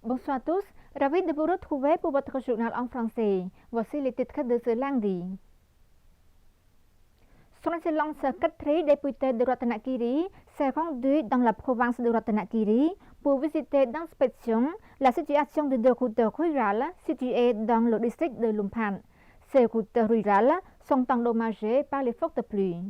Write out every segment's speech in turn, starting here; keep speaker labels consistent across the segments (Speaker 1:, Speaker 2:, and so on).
Speaker 1: Bonsoir à tous, ravi de vous retrouver pour votre journal en français. Voici les titres de ce lundi. Son Excellence Catherine, députée de Ratanakiri, s'est rendue dans la province de Ratanakiri pour visiter d'inspection la situation de deux routes rurales situées dans le district de Lumpan. Ces routes rurales sont endommagées par les fortes pluies.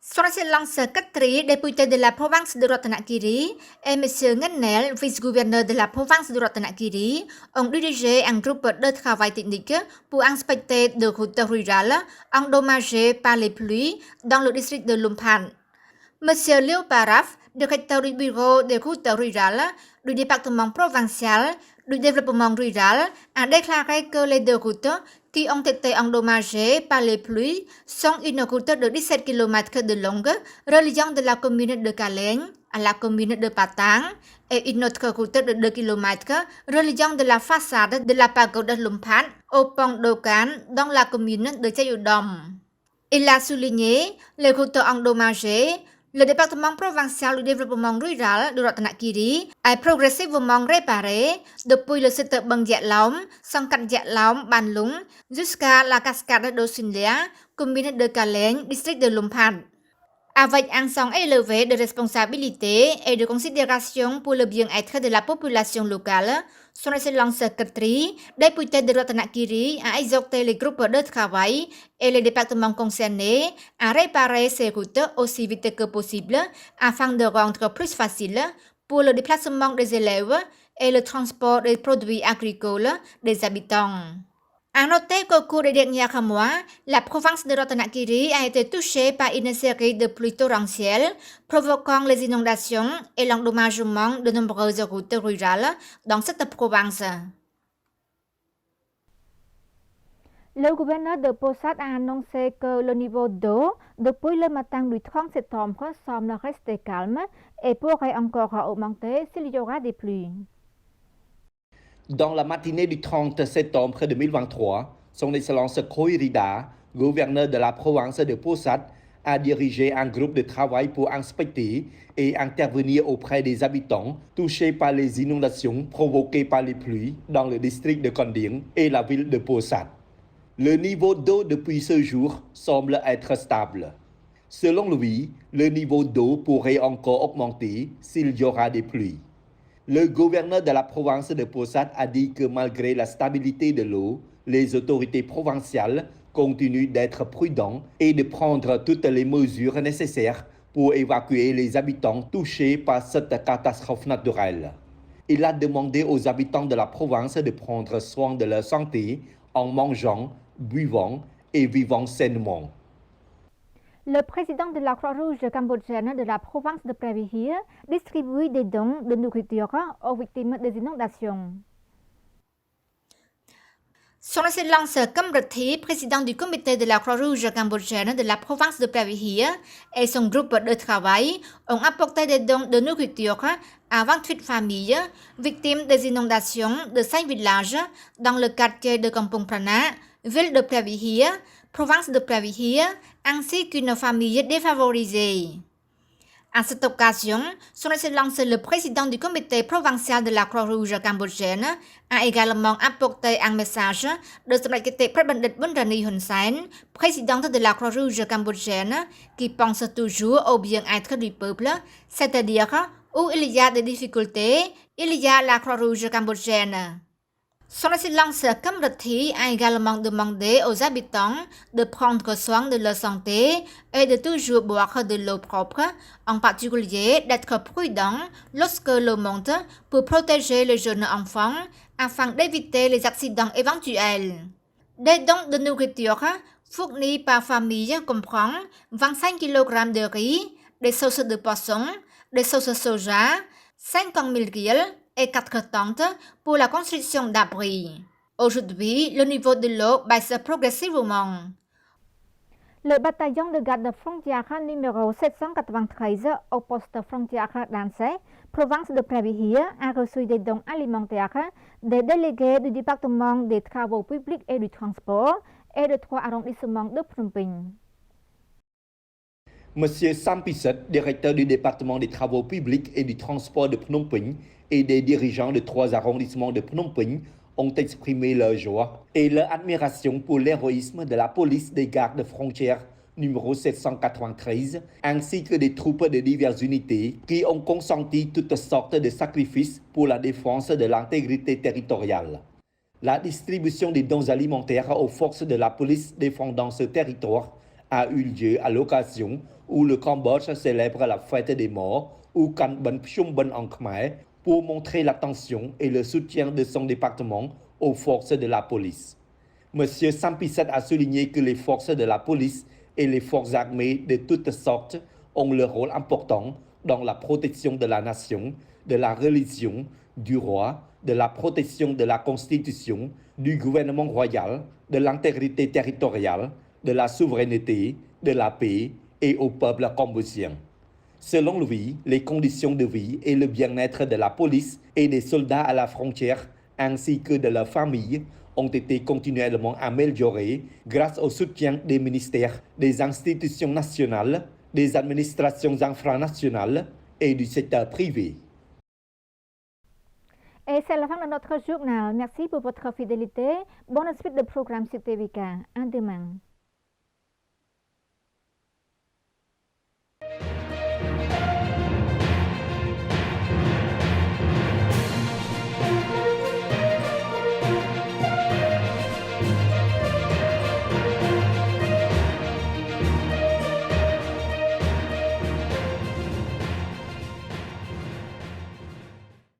Speaker 1: Son Excellence Catherine, député de la province de Ratanakiri, et M. Nganel, vice-gouverneur de la province de Ratanakiri, ont dirigé un groupe de travail technique pour inspecter des routes rurales endommagées par les pluies dans le district de Lumpan. M. Léo Paraf, directeur du bureau des routes rurales du département provincial du développement rural, a déclaré que les deux routes qui ont été endommagées par les pluies sont une route de 17 km de longue reliant de la commune de Kaleng à la commune de Patang et une autre route de 2 km reliant de la façade de la pagode Lumpan au pont d'Okan dans la commune de Chayudom. Il a souligné les routes endommagées. Le département provincial du développement rural de Ratanakiri a progressivement réparé depuis le site Bang Giat Laom, Sangkat Giat Laom, Ban Lung, jusqu'à la cascade d'Osinlia, commune de Kaleng, district de Lumpan. Avec un sens élevé de responsabilité et de considération pour le bien-être de la population locale, Son Excellence Catherine, député de Ratanakiri, a exhorté les groupes de travail et les départements concernés à réparer ces routes aussi vite que possible afin de rendre plus facile pour le déplacement des élèves et le transport des produits agricoles des habitants. À noter qu'au cours des derniers mois, la province de Ratanakiri a été touchée par une série de pluies torrentielles provoquant les inondations et l'endommagement de nombreuses routes rurales dans cette province. Le gouverneur de Posad a annoncé que le niveau d'eau depuis le matin du 30 septembre semble rester calme et pourrait encore augmenter s'il y aura des pluies.
Speaker 2: Dans la matinée du 30 septembre 2023, Son Excellence Khoirida, gouverneur de la province de Posad, a dirigé un groupe de travail pour inspecter et intervenir auprès des habitants touchés par les inondations provoquées par les pluies dans le district de Konding et la ville de Posad. Le niveau d'eau depuis ce jour semble être stable. Selon lui, le niveau d'eau pourrait encore augmenter s'il y aura des pluies. Le gouverneur de la province de Posad a dit que malgré la stabilité de l'eau, les autorités provinciales continuent d'être prudentes et de prendre toutes les mesures nécessaires pour évacuer les habitants touchés par cette catastrophe naturelle. Il a demandé aux habitants de la province de prendre soin de leur santé en mangeant, buvant et vivant sainement. Le président de la Croix-Rouge cambodgienne de la province de Prévihir distribue des dons de nourriture aux victimes des inondations. Son Excellence Kamrathi, président du comité de la Croix-Rouge cambodgienne de la province de Prévihir, et son groupe de travail ont apporté des dons de nourriture à 28 familles victimes des inondations de 5 villages dans le quartier de Kampong Prana, ville de Prévihir, province de Prévihir, ainsi qu'une famille défavorisée. À cette occasion, Son Excellence le président du comité provincial de la Croix-Rouge cambodgienne a également apporté un message de Sri Prabandit Bunrani Hun Sen, présidente de la Croix-Rouge cambodgienne, qui pense toujours au bien-être du peuple, c'est-à-dire où il y a des difficultés, il y a la Croix-Rouge cambodgienne. Son Excellence Kamrathi a également demandé aux habitants de prendre soin de leur santé et de toujours boire de l'eau propre, en particulier d'être prudents lorsque l'eau monte pour protéger les jeunes enfants afin d'éviter les accidents éventuels. Des dons de nourriture fournis par famille comprennent 25 kg de riz, des sauces de poisson, des sauces soja, 50 000 gilles et 4 tentes pour la construction d'abris. Aujourd'hui, le niveau de l'eau baisse progressivement. Le bataillon de garde frontière numéro 793 au poste frontière d'Ansé, province de Prévihir, a reçu des dons alimentaires des délégués du département des travaux publics et du transport et de 3 arrondissements de Phnom Penh.
Speaker 3: Monsieur Sam Pisset, directeur du département des travaux publics et du transport de Phnom Penh, et des dirigeants de 3 arrondissements de Phnom Penh ont exprimé leur joie et leur admiration pour l'héroïsme de la police des gardes frontières numéro 793, ainsi que des troupes de diverses unités qui ont consenti toutes sortes de sacrifices pour la défense de l'intégrité territoriale. La distribution des dons alimentaires aux forces de la police défendant ce territoire a eu lieu à l'occasion où le Cambodge célèbre la fête des morts ou Kan Ban Pchum Ban en Khmer pour montrer l'attention et le soutien de son département aux forces de la police. Monsieur Sampisat a souligné que les forces de la police et les forces armées de toutes sortes ont leur rôle important dans la protection de la nation, de la religion, du roi, de la protection de la Constitution, du gouvernement royal, de l'intégrité territoriale, de la souveraineté, de la paix et au peuple cambodgien. Selon lui, les conditions de vie et le bien-être de la police et des soldats à la frontière, ainsi que de leurs familles, ont été continuellement améliorées grâce au soutien des ministères, des institutions nationales, des administrations infranationales et du secteur privé.
Speaker 1: Et c'est la fin de notre journal. Merci pour votre fidélité. Bonne suite de programme sur TVK. À demain.